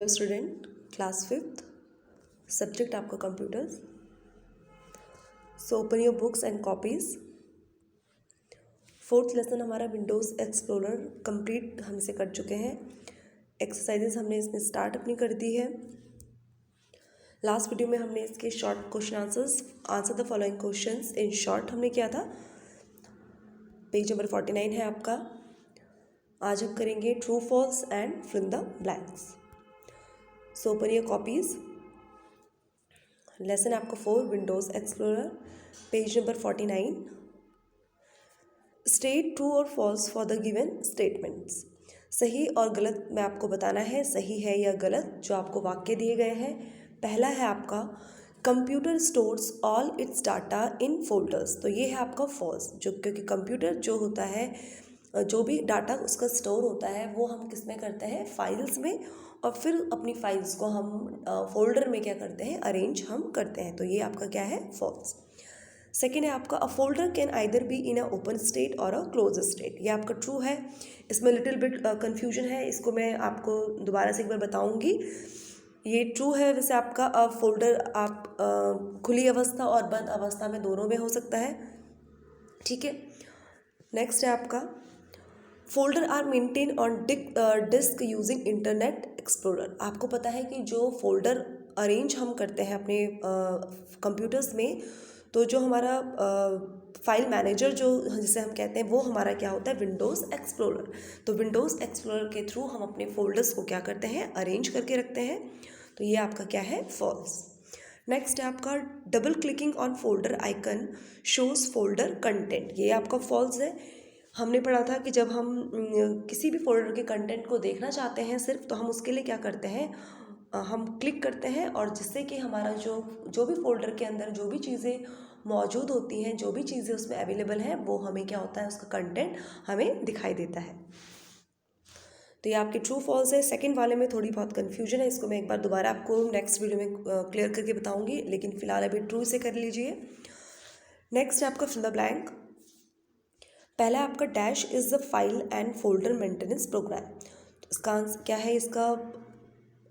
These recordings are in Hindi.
स्टूडेंट क्लास 5th सब्जेक्ट आपका computers. So open your books and copies. 4th lesson हमारा विंडोज़ एक्सप्लोरर कंप्लीट हमसे कर चुके हैं। एक्सरसाइजेस हमने इसमें स्टार्ट अपनी कर दी है। लास्ट वीडियो में हमने इसके short question answer the following questions in short हमने किया था। पेज नंबर 49 है आपका। आज हम करेंगे true false and fill in the blanks. So open your copies. Lesson आपका 4 Windows Explorer, page number 49। State true और false for the given statements. सही और गलत में आपको बताना है, सही है या गलत जो आपको वाक्य दिए गए हैं। पहला है आपका computer stores all it's data in folders. तो ये है आपका फॉल्स, जो क्योंकि कंप्यूटर जो होता है, जो भी डाटा उसका स्टोर होता है वो हम किस में करते हैं, फाइल्स में, और फिर अपनी फाइल्स को हम फोल्डर में क्या करते हैं, अरेंज हम करते हैं। तो ये आपका क्या है, फॉल्स। सेकेंड है आपका a folder can either be in a open state और अ क्लोज स्टेट। ये आपका ट्रू है। इसमें लिटिल बिट कन्फ्यूजन है, इसको मैं आपको दोबारा से एक बार बताऊंगी। ये ट्रू है। वैसे आपका फोल्डर आप खुली अवस्था और बंद अवस्था में दोनों में हो सकता है, ठीक है। नेक्स्ट है आपका folder are maintain on disk using Internet Explorer. आपको पता है कि जो फोल्डर अरेंज हम करते हैं अपने कंप्यूटर्स में, तो जो हमारा फाइल मैनेजर जो जिसे हम कहते हैं वो हमारा क्या होता है, विंडोज़ एक्सप्लोरर। तो विंडोज़ एक्सप्लोरर के थ्रू हम अपने फोल्डर्स को क्या करते हैं, अरेंज करके रखते हैं। तो ये आपका क्या है, फॉल्स। नेक्स्ट है आपका double clicking on folder icon shows folder content. ये आपका फॉल्स है। हमने पढ़ा था कि जब हम किसी भी फोल्डर के कंटेंट को देखना चाहते हैं सिर्फ, तो हम उसके लिए क्या करते हैं, हम क्लिक करते हैं, और जिससे कि हमारा जो भी फोल्डर के अंदर जो भी चीज़ें मौजूद होती हैं, जो भी चीज़ें उसमें अवेलेबल हैं, वो हमें क्या होता है, उसका कंटेंट हमें दिखाई देता है। तो ये आपकी ट्रू फॉल्स है। सेकंड वाले में थोड़ी बहुत कन्फ्यूजन है, इसको मैं एक बार दोबारा आपको नेक्स्ट वीडियो में क्लियर करके बताऊंगी, लेकिन फिलहाल अभी ट्रू से कर लीजिए। नेक्स्ट है आपका फिल द ब्लैंक। पहला आपका dash is the file and folder maintenance program. तो इसका आंसर क्या है, इसका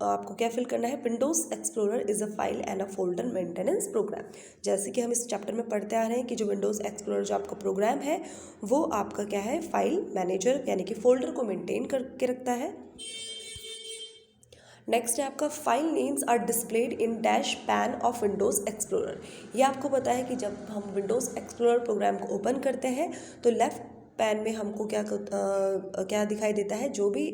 आपको क्या फिल करना है, Windows Explorer is a file and a folder maintenance program. जैसे कि हम इस चैप्टर में पढ़ते आ रहे हैं कि जो विंडोज़ एक्सप्लोरर जो आपका प्रोग्राम है वो आपका क्या है, फाइल मैनेजर यानी कि फोल्डर को मेंटेन करके रखता है। नेक्स्ट है आपका file names are displayed in dash pane of Windows Explorer. ये आपको पता है कि जब हम विंडोज़ एक्सप्लोरर प्रोग्राम को ओपन करते हैं तो लेफ़्ट पैन में हमको क्या दिखाई देता है, जो भी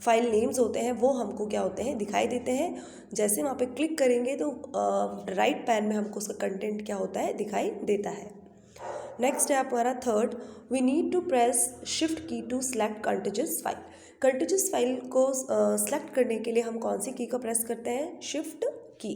फाइल नेम्स होते हैं वो हमको क्या होते हैं, दिखाई देते हैं। जैसे वहाँ पे क्लिक करेंगे तो राइट पैन में हमको उसका कंटेंट क्या होता है, दिखाई देता है। नेक्स्ट है हमारा third, we need to press shift key to select continuous file. Continuous file को सेलेक्ट करने के लिए हम कौन सी की का प्रेस करते हैं, शिफ्ट की।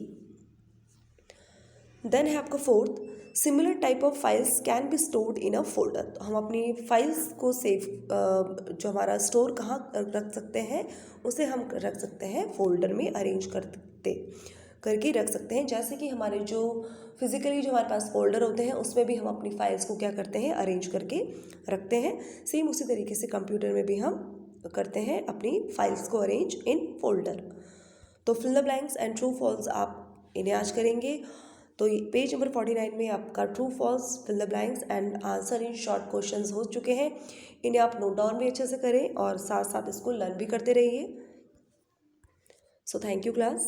देन है आपका fourth, similar type of files can be stored in a folder. तो हम अपनी फाइल्स को सेव जो हमारा स्टोर कहाँ रख सकते हैं, उसे हम रख सकते हैं फोल्डर में अरेंज करके रख सकते हैं। जैसे कि हमारे जो फिजिकली जो हमारे पास फोल्डर होते हैं उसमें भी हम अपनी फाइल्स को क्या करते हैं, अरेंज करके रखते हैं। सेम उसी तरीके से कंप्यूटर में भी हम करते हैं अपनी फाइल्स को अरेंज इन फोल्डर। तो fill the blanks and true false आप इन्हें आज करेंगे। तो पेज नंबर 49 में आपका true false, fill the blanks and answer in short questions हो चुके हैं। इन्हें आप नोट डाउन भी अच्छे से करें और साथ साथ इसको लर्न भी करते रहिए। So thank you class.